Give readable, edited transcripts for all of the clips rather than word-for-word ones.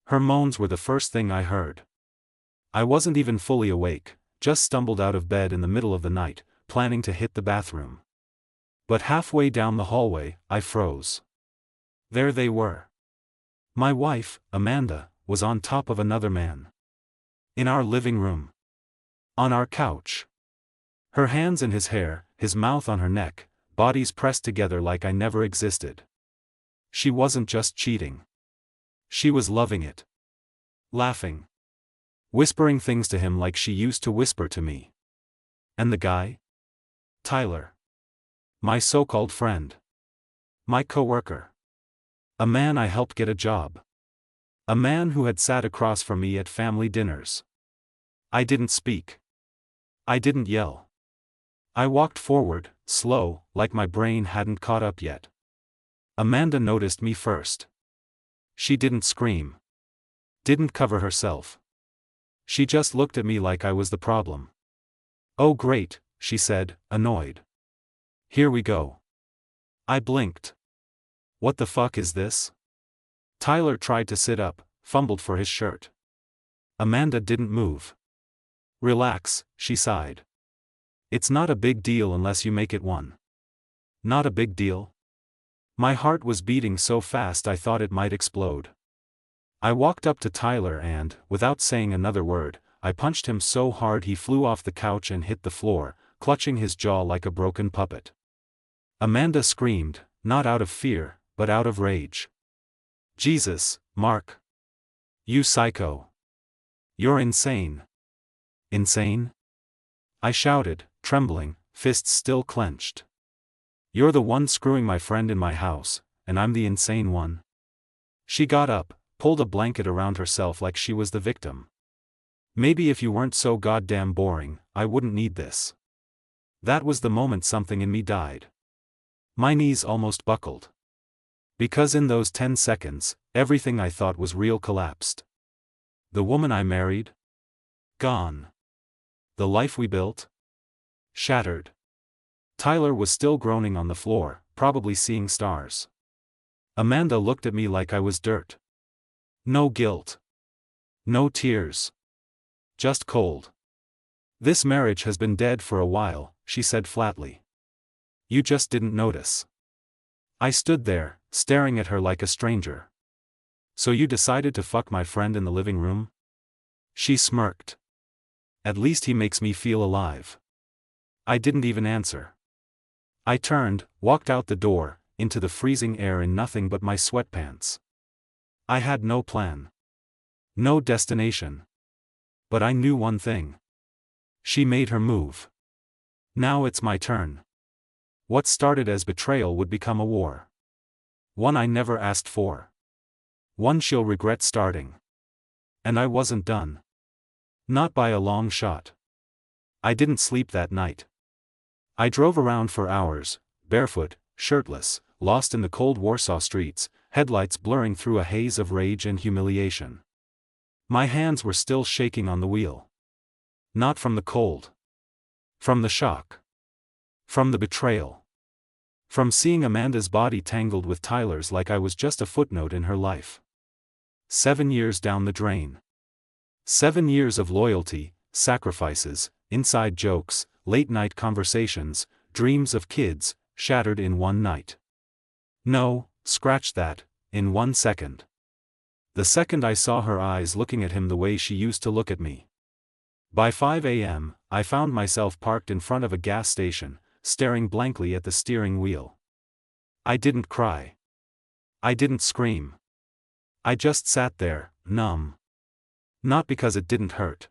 Her moans were the first thing I heard. I wasn't even fully awake, just stumbled out of bed in the middle of the night, planning to hit the bathroom. But halfway down the hallway, I froze. There they were. My wife, Amanda, was on top of another man. In our living room. On our couch. Her hands in his hair, his mouth on her neck, bodies pressed together like I never existed. She wasn't just cheating. She was loving it. Laughing. Whispering things to him like she used to whisper to me. And the guy? Tyler. My so-called friend. My coworker. A man I helped get a job. A man who had sat across from me at family dinners. I didn't speak. I didn't yell. I walked forward, slow, like my brain hadn't caught up yet. Amanda noticed me first. She didn't scream. Didn't cover herself. She just looked at me like I was the problem. "Oh great," she said, annoyed. "Here we go." I blinked. What the fuck is this? Tyler tried to sit up, fumbled for his shirt. Amanda didn't move. "Relax," she sighed. "It's not a big deal unless you make it one." Not a big deal? My heart was beating so fast I thought it might explode. I walked up to Tyler and, without saying another word, I punched him so hard he flew off the couch and hit the floor, clutching his jaw like a broken puppet. Amanda screamed, not out of fear, but out of rage. "Jesus, Mark. You psycho. You're insane." "Insane?" I shouted, trembling, fists still clenched. "You're the one screwing my friend in my house, and I'm the insane one." She got up, pulled a blanket around herself like she was the victim. "Maybe if you weren't so goddamn boring, I wouldn't need this." That was the moment something in me died. My knees almost buckled. Because in those 10 seconds, everything I thought was real collapsed. The woman I married? Gone. The life we built? Shattered. Tyler was still groaning on the floor, probably seeing stars. Amanda looked at me like I was dirt. No guilt. No tears. Just cold. "This marriage has been dead for a while," she said flatly. "You just didn't notice." I stood there, staring at her like a stranger. "So you decided to fuck my friend in the living room?" She smirked. "At least he makes me feel alive." I didn't even answer. I turned, walked out the door, into the freezing air in nothing but my sweatpants. I had no plan. No destination. But I knew one thing. She made her move. Now it's my turn. What started as betrayal would become a war. One I never asked for. One she'll regret starting. And I wasn't done. Not by a long shot. I didn't sleep that night. I drove around for hours, barefoot, shirtless, lost in the cold Warsaw streets, headlights blurring through a haze of rage and humiliation. My hands were still shaking on the wheel. Not from the cold. From the shock. From the betrayal. From seeing Amanda's body tangled with Tyler's like I was just a footnote in her life. 7 years down the drain. 7 years of loyalty, sacrifices, inside jokes, late-night conversations, dreams of kids, shattered in one night. No, scratch that, in 1 second. The second I saw her eyes looking at him the way she used to look at me. By 5 a.m., I found myself parked in front of a gas station, staring blankly at the steering wheel. I didn't cry. I didn't scream. I just sat there, numb. Not because it didn't hurt.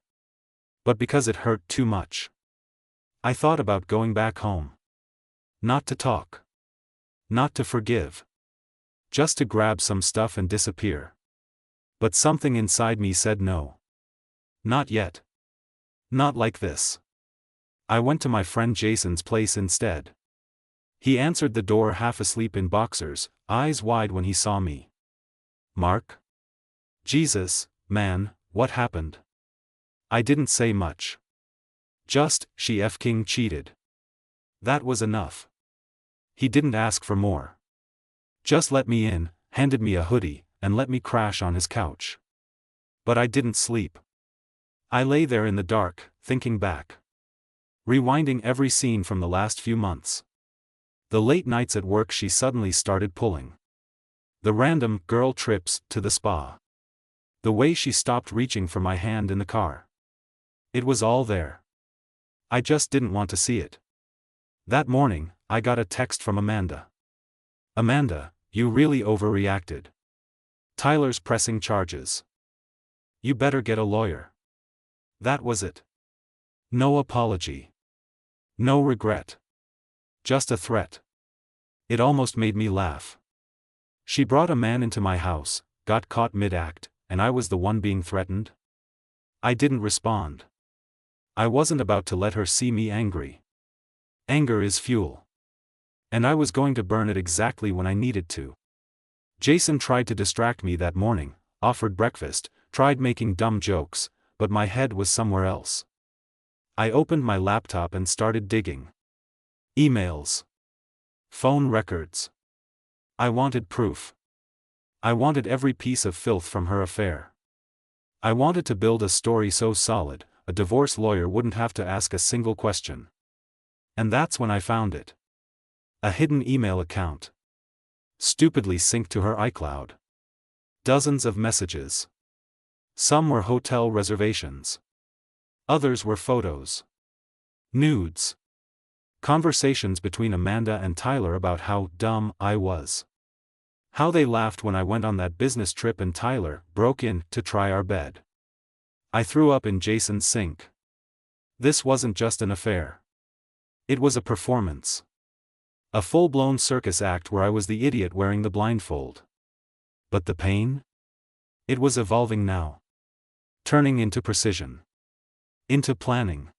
But because it hurt too much. I thought about going back home. Not to talk. Not to forgive. Just to grab some stuff and disappear. But something inside me said no. Not yet. Not like this. I went to my friend Jason's place instead. He answered the door half asleep in boxers, eyes wide when he saw me. "Mark? Jesus, man, what happened?" I didn't say much. Just, she f***ing cheated. That was enough. He didn't ask for more. Just let me in, handed me a hoodie, and let me crash on his couch. But I didn't sleep. I lay there in the dark, thinking back. Rewinding every scene from the last few months. The late nights at work she suddenly started pulling. The random girl trips to the spa. The way she stopped reaching for my hand in the car. It was all there. I just didn't want to see it. That morning, I got a text from Amanda. Amanda, you really overreacted. Tyler's pressing charges. You better get a lawyer. That was it. No apology. No regret. Just a threat. It almost made me laugh. She brought a man into my house, got caught mid-act, and I was the one being threatened? I didn't respond. I wasn't about to let her see me angry. Anger is fuel. And I was going to burn it exactly when I needed to. Jason tried to distract me that morning, offered breakfast, tried making dumb jokes, but my head was somewhere else. I opened my laptop and started digging. Emails. Phone records. I wanted proof. I wanted every piece of filth from her affair. I wanted to build a story so solid, a divorce lawyer wouldn't have to ask a single question. And that's when I found it. A hidden email account. Stupidly synced to her iCloud. Dozens of messages. Some were hotel reservations. Others were photos. Nudes. Conversations between Amanda and Tyler about how dumb I was. How they laughed when I went on that business trip and Tyler broke in to try our bed. I threw up in Jason's sink. This wasn't just an affair. It was a performance. A full-blown circus act where I was the idiot wearing the blindfold. But the pain? It was evolving now. Turning into precision. Into planning.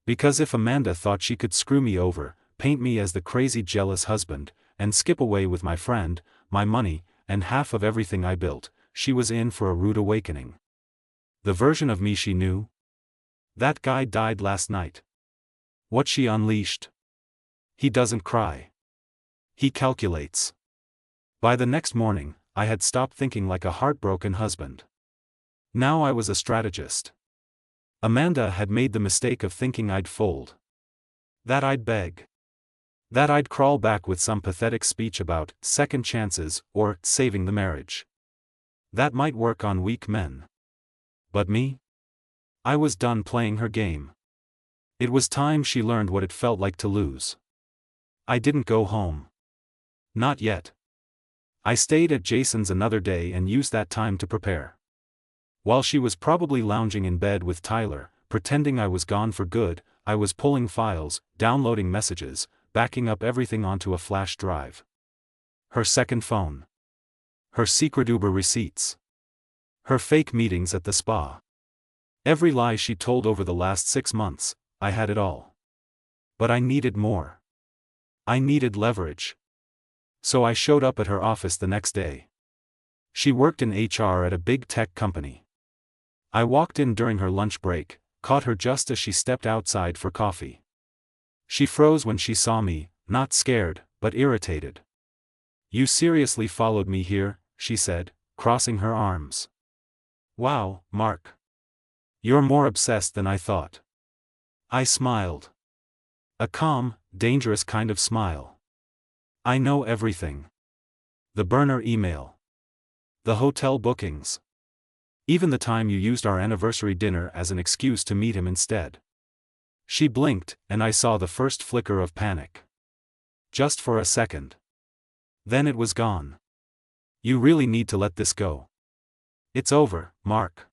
Because if Amanda thought she could screw me over, paint me as the crazy jealous husband, and skip away with my friend, my money, and half of everything I built, she was in for a rude awakening. The version of me she knew? That guy died last night. What she unleashed? He doesn't cry. He calculates. By the next morning, I had stopped thinking like a heartbroken husband. Now I was a strategist. Amanda had made the mistake of thinking I'd fold. That I'd beg. That I'd crawl back with some pathetic speech about second chances or saving the marriage. That might work on weak men. But me? I was done playing her game. It was time she learned what it felt like to lose. I didn't go home. Not yet. I stayed at Jason's another day and used that time to prepare. While she was probably lounging in bed with Tyler, pretending I was gone for good, I was pulling files, downloading messages, backing up everything onto a flash drive. Her second phone. Her secret Uber receipts. Her fake meetings at the spa. Every lie she told over the last 6 months, I had it all. But I needed more. I needed leverage. So I showed up at her office the next day. She worked in HR at a big tech company. I walked in during her lunch break, caught her just as she stepped outside for coffee. She froze when she saw me, not scared, but irritated. "You seriously followed me here," she said, crossing her arms. "Wow, Mark. You're more obsessed than I thought." I smiled. A calm, dangerous kind of smile. "I know everything. The burner email. The hotel bookings. Even the time you used our anniversary dinner as an excuse to meet him instead." She blinked, and I saw the first flicker of panic. Just for a second. Then it was gone. "You really need to let this go. It's over, Mark."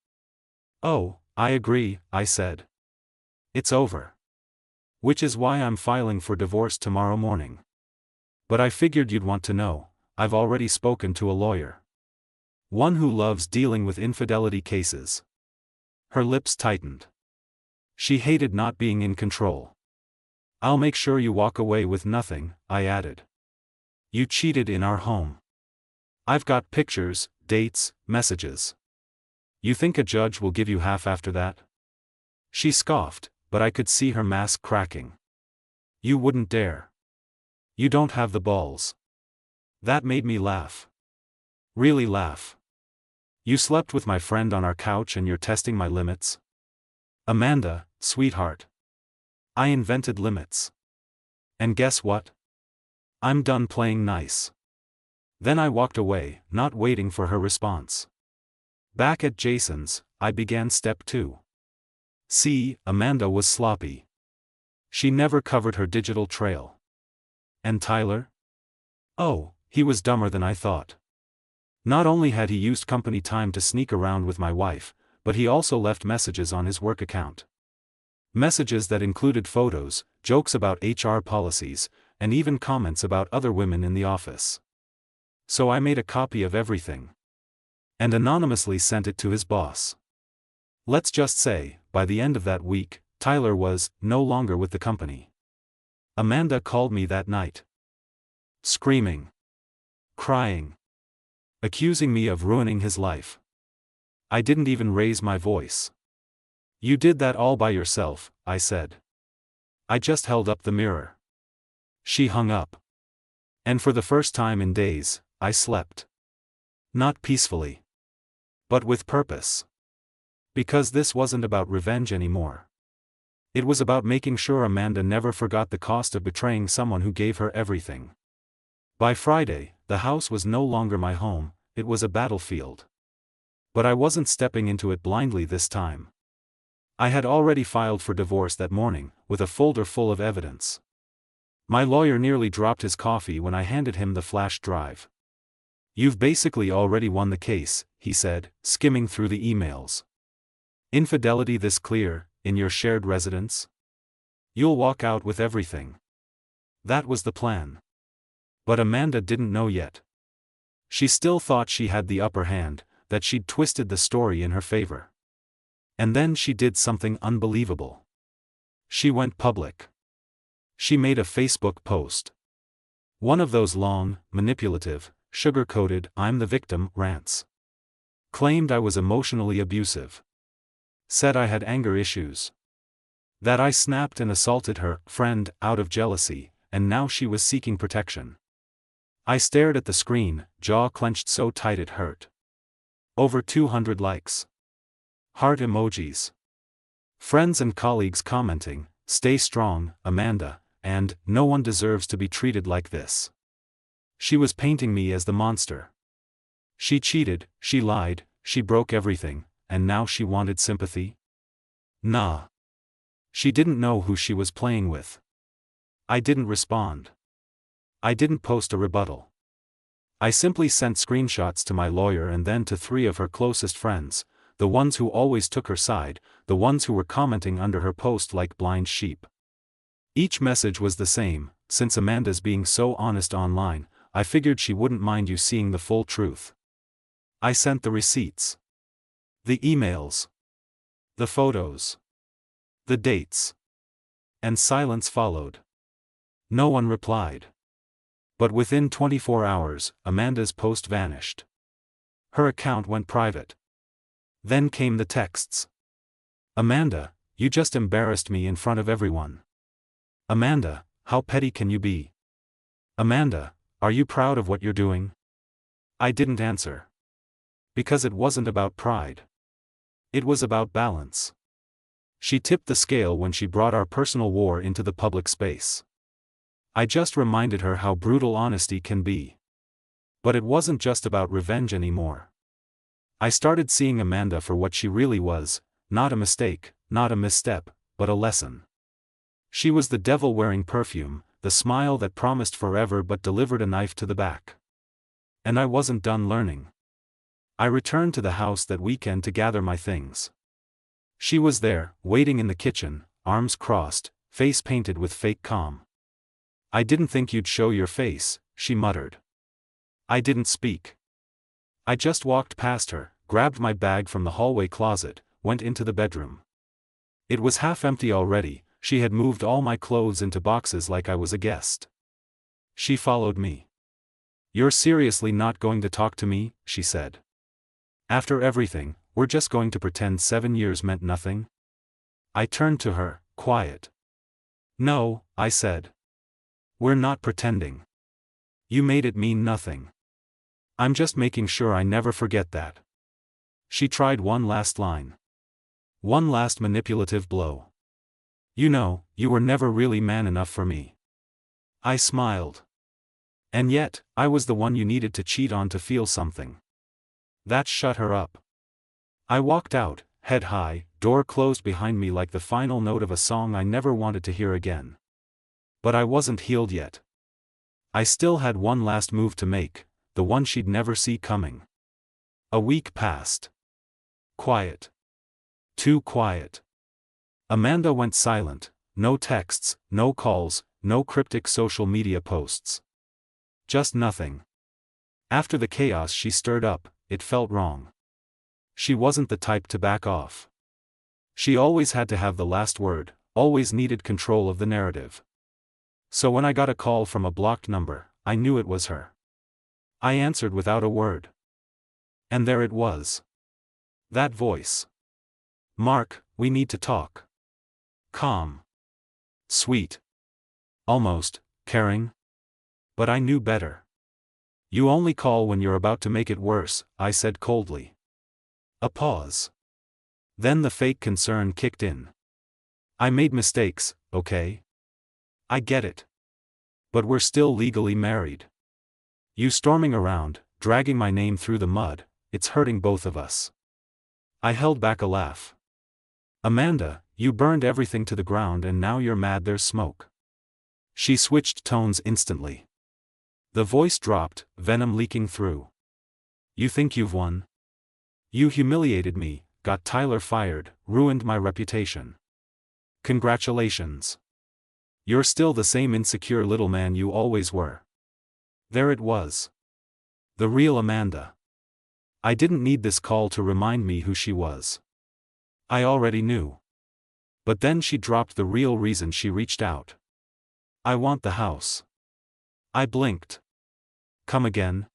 "Oh, I agree," I said. "It's over. Which is why I'm filing for divorce tomorrow morning. But I figured you'd want to know, I've already spoken to a lawyer. One who loves dealing with infidelity cases." Her lips tightened. She hated not being in control. "I'll make sure you walk away with nothing," I added. "You cheated in our home. I've got pictures, dates, messages. You think a judge will give you half after that?" She scoffed, but I could see her mask cracking. "You wouldn't dare. You don't have the balls." That made me laugh. Really laugh. You slept with my friend on our couch and you're testing my limits? Amanda, sweetheart. I invented limits. And guess what? I'm done playing nice. Then I walked away, not waiting for her response. Back at Jason's, I began step 2. See, Amanda was sloppy. She never covered her digital trail. And Tyler? Oh, he was dumber than I thought. Not only had he used company time to sneak around with my wife, but he also left messages on his work account. Messages that included photos, jokes about HR policies, and even comments about other women in the office. So I made a copy of everything. And anonymously sent it to his boss. Let's just say, by the end of that week, Tyler was no longer with the company. Amanda called me that night. Screaming. Crying. Accusing me of ruining his life. I didn't even raise my voice. You did that all by yourself, I said. I just held up the mirror. She hung up. And for the first time in days, I slept. Not peacefully. But with purpose. Because this wasn't about revenge anymore. It was about making sure Amanda never forgot the cost of betraying someone who gave her everything. By Friday, the house was no longer my home, it was a battlefield. But I wasn't stepping into it blindly this time. I had already filed for divorce that morning, with a folder full of evidence. My lawyer nearly dropped his coffee when I handed him the flash drive. You've basically already won the case, he said, skimming through the emails. Infidelity this clear, in your shared residence? You'll walk out with everything. That was the plan. But Amanda didn't know yet. She still thought she had the upper hand, that she'd twisted the story in her favor. And then she did something unbelievable. She went public. She made a Facebook post. One of those long, manipulative, sugar-coated "I'm the victim" rants. Claimed I was emotionally abusive. Said I had anger issues. That I snapped and assaulted her friend out of jealousy, and now she was seeking protection. I stared at the screen, jaw clenched so tight it hurt. Over 200 likes. Heart emojis. Friends and colleagues commenting, "Stay strong, Amanda," and "No one deserves to be treated like this." She was painting me as the monster. She cheated, she lied, she broke everything, and now she wanted sympathy? Nah. She didn't know who she was playing with. I didn't respond. I didn't post a rebuttal. I simply sent screenshots to my lawyer and then to 3 of her closest friends, the ones who always took her side, the ones who were commenting under her post like blind sheep. Each message was the same: since Amanda's being so honest online, I figured she wouldn't mind you seeing the full truth. I sent the receipts. The emails. The photos. The dates. And silence followed. No one replied. But within 24 hours, Amanda's post vanished. Her account went private. Then came the texts. "Amanda, you just embarrassed me in front of everyone. Amanda, how petty can you be? Amanda, are you proud of what you're doing?" I didn't answer. Because it wasn't about pride. It was about balance. She tipped the scale when she brought our personal war into the public space. I just reminded her how brutal honesty can be. But it wasn't just about revenge anymore. I started seeing Amanda for what she really was, not a mistake, not a misstep, but a lesson. She was the devil wearing perfume, the smile that promised forever but delivered a knife to the back. And I wasn't done learning. I returned to the house that weekend to gather my things. She was there, waiting in the kitchen, arms crossed, face painted with fake calm. "I didn't think you'd show your face," she muttered. I didn't speak. I just walked past her, grabbed my bag from the hallway closet, went into the bedroom. It was half empty already. She had moved all my clothes into boxes like I was a guest. She followed me. "You're seriously not going to talk to me?" she said. "After everything, we're just going to pretend 7 years meant nothing?" I turned to her, quiet. "No," I said. "We're not pretending. You made it mean nothing. I'm just making sure I never forget that." She tried one last line. One last manipulative blow. You know, you were never really man enough for me. I smiled. And yet, I was the one you needed to cheat on to feel something. That shut her up. I walked out, head high, door closed behind me like the final note of a song I never wanted to hear again. But I wasn't healed yet. I still had one last move to make, the one she'd never see coming. A week passed. Quiet. Too quiet. Amanda went silent, no texts, no calls, no cryptic social media posts. Just nothing. After the chaos she stirred up, it felt wrong. She wasn't the type to back off. She always had to have the last word, always needed control of the narrative. So when I got a call from a blocked number, I knew it was her. I answered without a word. And there it was. That voice. Mark, we need to talk. Calm. Sweet. Almost caring. But I knew better. You only call when you're about to make it worse, I said coldly. A pause. Then the fake concern kicked in. I made mistakes, okay? I get it. But we're still legally married. You storming around, dragging my name through the mud, it's hurting both of us. I held back a laugh. Amanda, you burned everything to the ground and now you're mad there's smoke. She switched tones instantly. The voice dropped, venom leaking through. You think you've won? You humiliated me, got Tyler fired, ruined my reputation. Congratulations. You're still the same insecure little man you always were. There it was. The real Amanda. I didn't need this call to remind me who she was. I already knew. But then she dropped the real reason she reached out. I want the house. I blinked. Come again?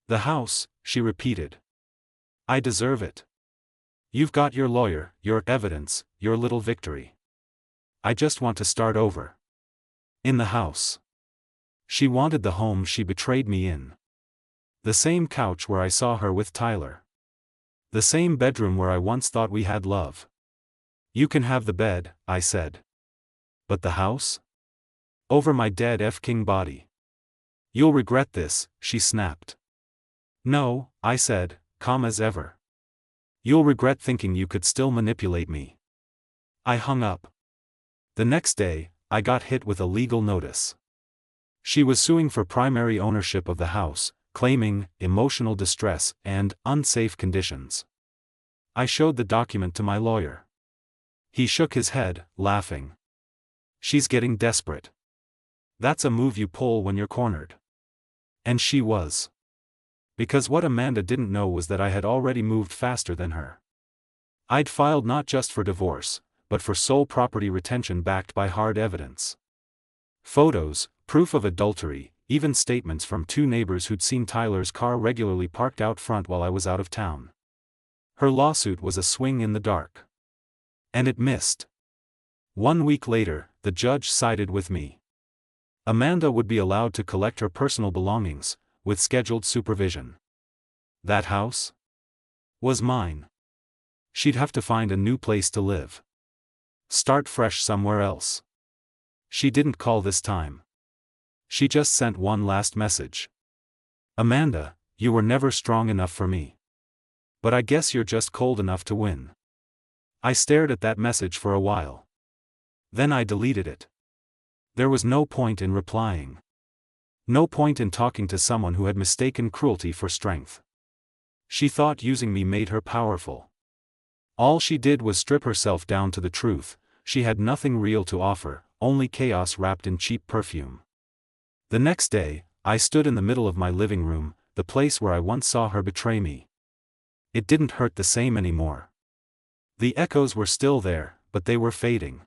The house, she repeated. I deserve it. You've got your lawyer, your evidence, your little victory. I just want to start over. In the house. She wanted the home she betrayed me in. The same couch where I saw her with Tyler. The same bedroom where I once thought we had love. You can have the bed, I said. But the house? Over my dead F-king body. You'll regret this, she snapped. No, I said, calm as ever. You'll regret thinking you could still manipulate me. I hung up. The next day, I got hit with a legal notice. She was suing for primary ownership of the house, claiming emotional distress and unsafe conditions. I showed the document to my lawyer. He shook his head, laughing. She's getting desperate. That's a move you pull when you're cornered. And she was. Because what Amanda didn't know was that I had already moved faster than her. I'd filed not just for divorce, but for sole property retention backed by hard evidence. Photos, proof of adultery, even statements from two neighbors who'd seen Tyler's car regularly parked out front while I was out of town. Her lawsuit was a swing in the dark. And it missed. 1 week later, the judge sided with me. Amanda would be allowed to collect her personal belongings, with scheduled supervision. That house was mine. She'd have to find a new place to live. Start fresh somewhere else. She didn't call this time. She just sent one last message. Amanda, you were never strong enough for me. But I guess you're just cold enough to win. I stared at that message for a while. Then I deleted it. There was no point in replying. No point in talking to someone who had mistaken cruelty for strength. She thought using me made her powerful. All she did was strip herself down to the truth. She had nothing real to offer, only chaos wrapped in cheap perfume. The next day, I stood in the middle of my living room, the place where I once saw her betray me. It didn't hurt the same anymore. The echoes were still there, but they were fading.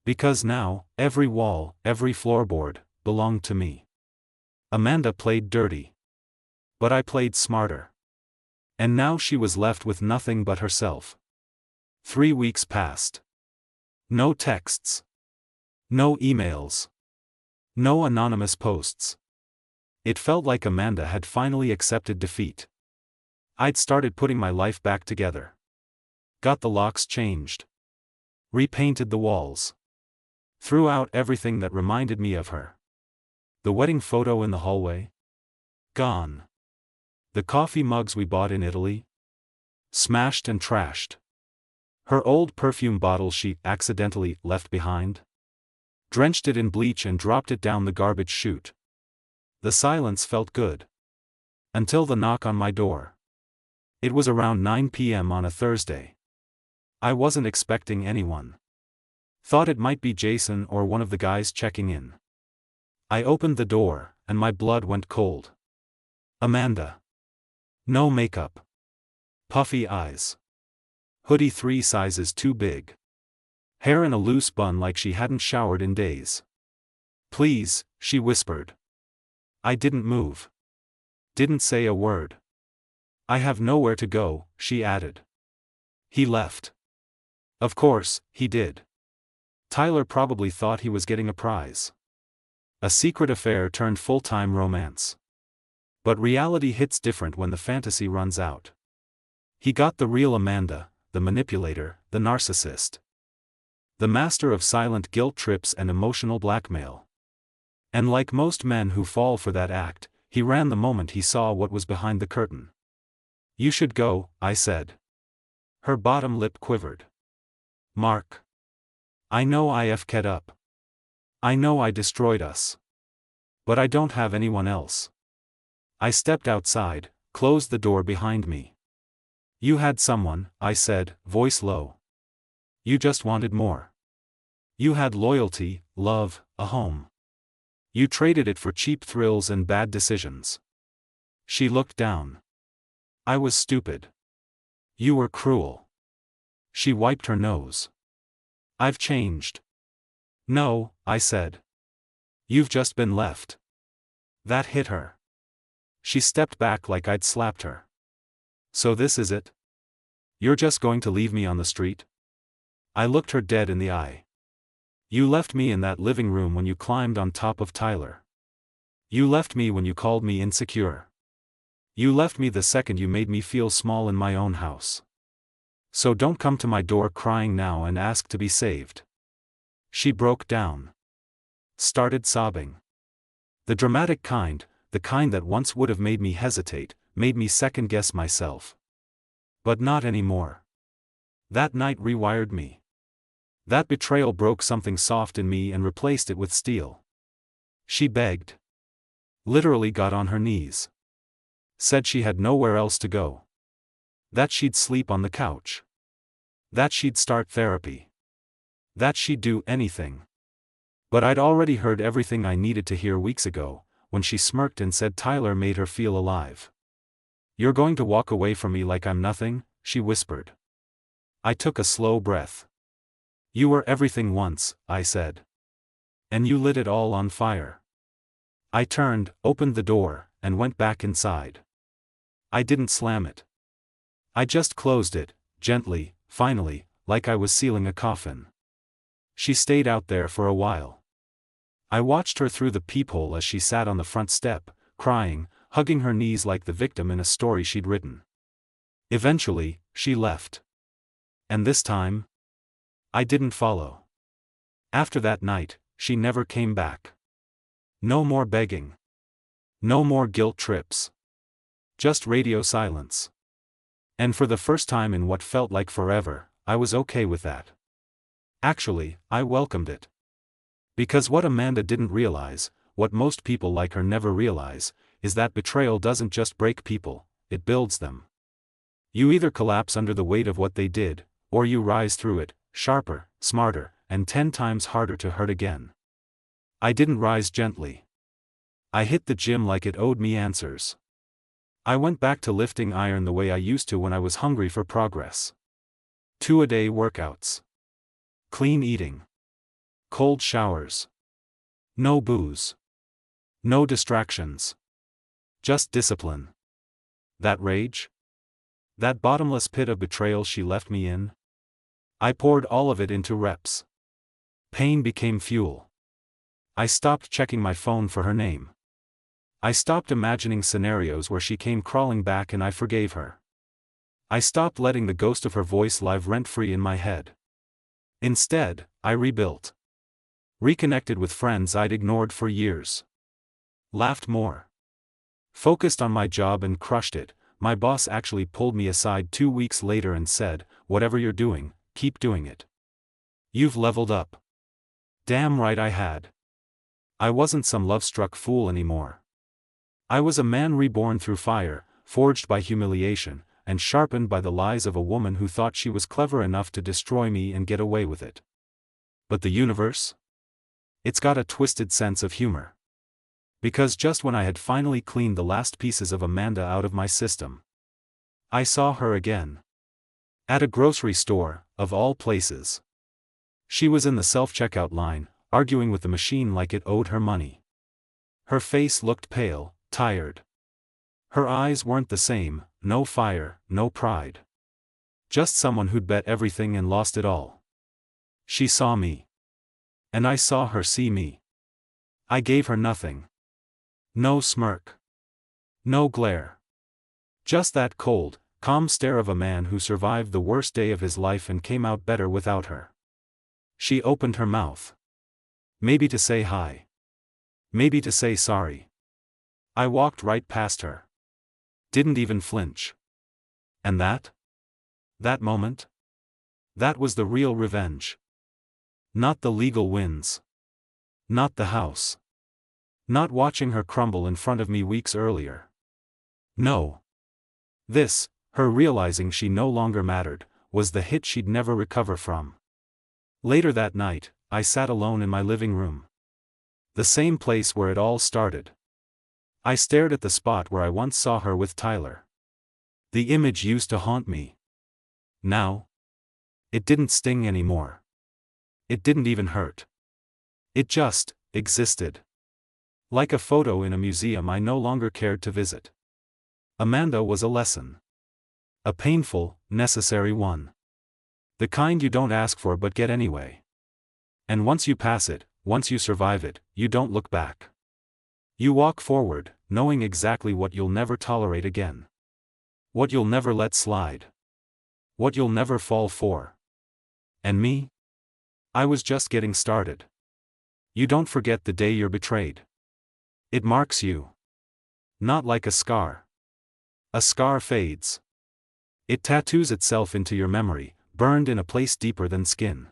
Because now, every wall, every floorboard, belonged to me. Amanda played dirty. But I played smarter. And now she was left with nothing but herself. 3 weeks passed. No texts. No emails. No anonymous posts. It felt like Amanda had finally accepted defeat. I'd started putting my life back together. Got the locks changed. Repainted the walls. Threw out everything that reminded me of her. The wedding photo in the hallway? Gone. The coffee mugs we bought in Italy? Smashed and trashed. Her old perfume bottle she accidentally left behind? Drenched it in bleach and dropped it down the garbage chute. The silence felt good. Until the knock on my door. It was around 9 p.m. on a Thursday. I wasn't expecting anyone. Thought it might be Jason or one of the guys checking in. I opened the door, and my blood went cold. Amanda. No makeup. Puffy eyes. Hoodie 3 sizes too big. Hair in a loose bun like she hadn't showered in days. Please, she whispered. I didn't move. Didn't say a word. I have nowhere to go, she added. He left. Of course, he did. Tyler probably thought he was getting a prize. A secret affair turned full-time romance. But reality hits different when the fantasy runs out. He got the real Amanda, the manipulator, the narcissist. The master of silent guilt trips and emotional blackmail. And like most men who fall for that act, he ran the moment he saw what was behind the curtain. You should go, I said. Her bottom lip quivered. Mark. I know I f'd up. I know I destroyed us. But I don't have anyone else. I stepped outside, closed the door behind me. You had someone, I said, voice low. You just wanted more. You had loyalty, love, a home. You traded it for cheap thrills and bad decisions. She looked down. I was stupid. You were cruel. She wiped her nose. I've changed. No, I said. You've just been left. That hit her. She stepped back like I'd slapped her. So this is it? You're just going to leave me on the street? I looked her dead in the eye. You left me in that living room when you climbed on top of Tyler. You left me when you called me insecure. You left me the second you made me feel small in my own house. So don't come to my door crying now and ask to be saved. She broke down. Started sobbing. The dramatic kind, the kind that once would have made me hesitate, made me second-guess myself. But not anymore. That night rewired me. That betrayal broke something soft in me and replaced it with steel. She begged. Literally got on her knees. Said she had nowhere else to go. That she'd sleep on the couch. That she'd start therapy. That she'd do anything. But I'd already heard everything I needed to hear weeks ago, when she smirked and said Tyler made her feel alive. You're going to walk away from me like I'm nothing, she whispered. I took a slow breath. You were everything once, I said. And you lit it all on fire. I turned, opened the door, and went back inside. I didn't slam it. I just closed it, gently, finally, like I was sealing a coffin. She stayed out there for a while. I watched her through the peephole as she sat on the front step, crying, hugging her knees like the victim in a story she'd written. Eventually, she left. And this time, I didn't follow. After that night, she never came back. No more begging. No more guilt trips. Just radio silence. And for the first time in what felt like forever, I was okay with that. Actually, I welcomed it. Because what Amanda didn't realize, what most people like her never realize, is that betrayal doesn't just break people, it builds them. You either collapse under the weight of what they did, or you rise through it, sharper, smarter, and 10 times harder to hurt again. I didn't rise gently. I hit the gym like it owed me answers. I went back to lifting iron the way I used to when I was hungry for progress. 2-a-day workouts. Clean eating. Cold showers. No booze. No distractions. Just discipline. That rage? That bottomless pit of betrayal she left me in? I poured all of it into reps. Pain became fuel. I stopped checking my phone for her name. I stopped imagining scenarios where she came crawling back and I forgave her. I stopped letting the ghost of her voice live rent-free in my head. Instead, I rebuilt. Reconnected with friends I'd ignored for years. Laughed more. Focused on my job and crushed it. My boss actually pulled me aside 2 weeks later and said, "Whatever you're doing, keep doing it. You've leveled up." Damn right I had. I wasn't some love-struck fool anymore. I was a man reborn through fire, forged by humiliation, and sharpened by the lies of a woman who thought she was clever enough to destroy me and get away with it. But the universe? It's got a twisted sense of humor. Because just when I had finally cleaned the last pieces of Amanda out of my system, I saw her again. At a grocery store, of all places. She was in the self-checkout line, arguing with the machine like it owed her money. Her face looked pale, tired. Her eyes weren't the same, no fire, no pride. Just someone who'd bet everything and lost it all. She saw me. And I saw her see me. I gave her nothing. No smirk. No glare. Just that cold, calm stare of a man who survived the worst day of his life and came out better without her. She opened her mouth. Maybe to say hi. Maybe to say sorry. I walked right past her. Didn't even flinch. And that? That moment? That was the real revenge. Not the legal wins. Not the house. Not watching her crumble in front of me weeks earlier. No. This, her realizing she no longer mattered, was the hit she'd never recover from. Later that night, I sat alone in my living room. The same place where it all started. I stared at the spot where I once saw her with Tyler. The image used to haunt me. Now? It didn't sting anymore. It didn't even hurt. It just existed. Like a photo in a museum I no longer cared to visit. Amanda was a lesson. A painful, necessary one. The kind you don't ask for but get anyway. And once you pass it, once you survive it, you don't look back. You walk forward, knowing exactly what you'll never tolerate again. What you'll never let slide. What you'll never fall for. And me? I was just getting started. You don't forget the day you're betrayed. It marks you. Not like a scar. A scar fades. It tattoos itself into your memory, burned in a place deeper than skin.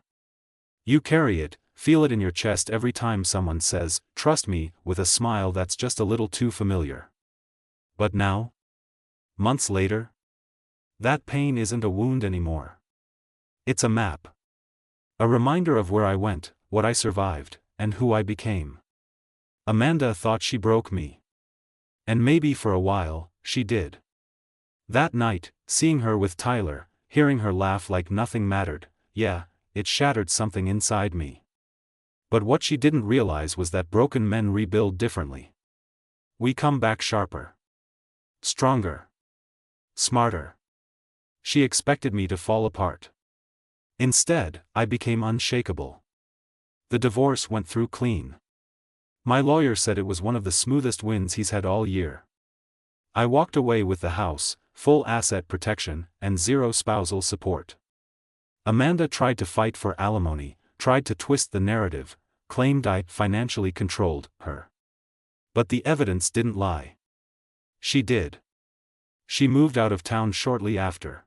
You carry it, feel it in your chest every time someone says, "Trust me," with a smile that's just a little too familiar. But now? Months later? That pain isn't a wound anymore. It's a map. A reminder of where I went, what I survived, and who I became. Amanda thought she broke me. And maybe for a while, she did. That night, seeing her with Tyler, hearing her laugh like nothing mattered, yeah, it shattered something inside me. But what she didn't realize was that broken men rebuild differently. We come back sharper. Stronger. Smarter. She expected me to fall apart. Instead, I became unshakable. The divorce went through clean. My lawyer said it was one of the smoothest wins he's had all year. I walked away with the house, full asset protection, and zero spousal support. Amanda tried to fight for alimony, tried to twist the narrative, claimed I financially controlled her. But the evidence didn't lie. She did. She moved out of town shortly after.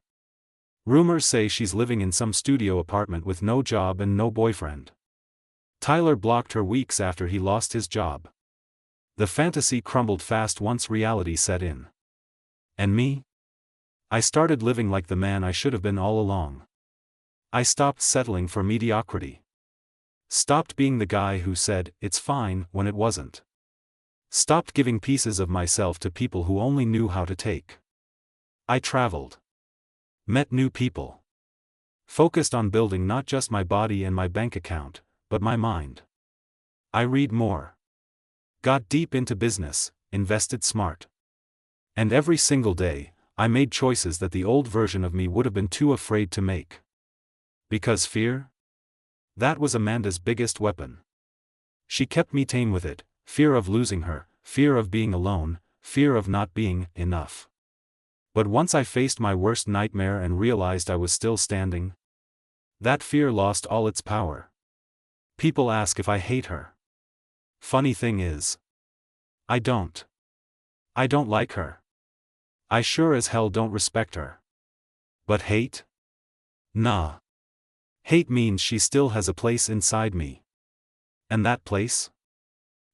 Rumors say she's living in some studio apartment with no job and no boyfriend. Tyler blocked her weeks after he lost his job. The fantasy crumbled fast once reality set in. And me? I started living like the man I should have been all along. I stopped settling for mediocrity. Stopped being the guy who said, "It's fine," when it wasn't. Stopped giving pieces of myself to people who only knew how to take. I traveled. Met new people. Focused on building not just my body and my bank account, but my mind. I read more. Got deep into business, invested smart. And every single day, I made choices that the old version of me would have been too afraid to make. Because fear? That was Amanda's biggest weapon. She kept me tame with it, fear of losing her, fear of being alone, fear of not being enough. But once I faced my worst nightmare and realized I was still standing, that fear lost all its power. People ask if I hate her. Funny thing is, I don't. I don't like her. I sure as hell don't respect her. But hate? Nah. Hate means she still has a place inside me. And that place?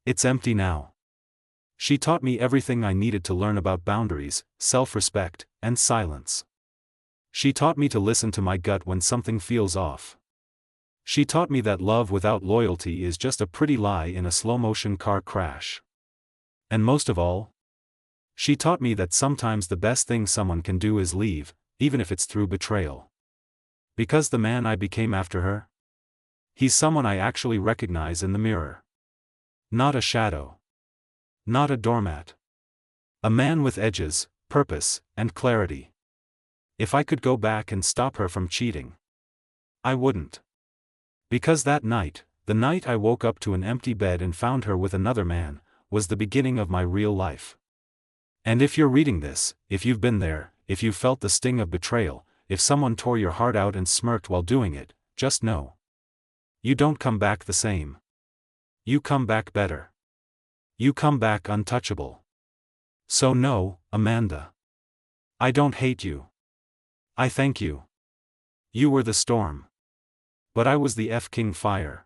It's empty now. She taught me everything I needed to learn about boundaries, self-respect, and silence. She taught me to listen to my gut when something feels off. She taught me that love without loyalty is just a pretty lie in a slow-motion car crash. And most of all, she taught me that sometimes the best thing someone can do is leave, even if it's through betrayal. Because the man I became after her? He's someone I actually recognize in the mirror. Not a shadow. Not a doormat. A man with edges, purpose, and clarity. If I could go back and stop her from cheating, I wouldn't. Because that night, the night I woke up to an empty bed and found her with another man, was the beginning of my real life. And if you're reading this, if you've been there, if you felt the sting of betrayal, if someone tore your heart out and smirked while doing it, just know. You don't come back the same. You come back better. You come back untouchable. So no, Amanda. I don't hate you. I thank you. You were the storm. But I was the F-King fire.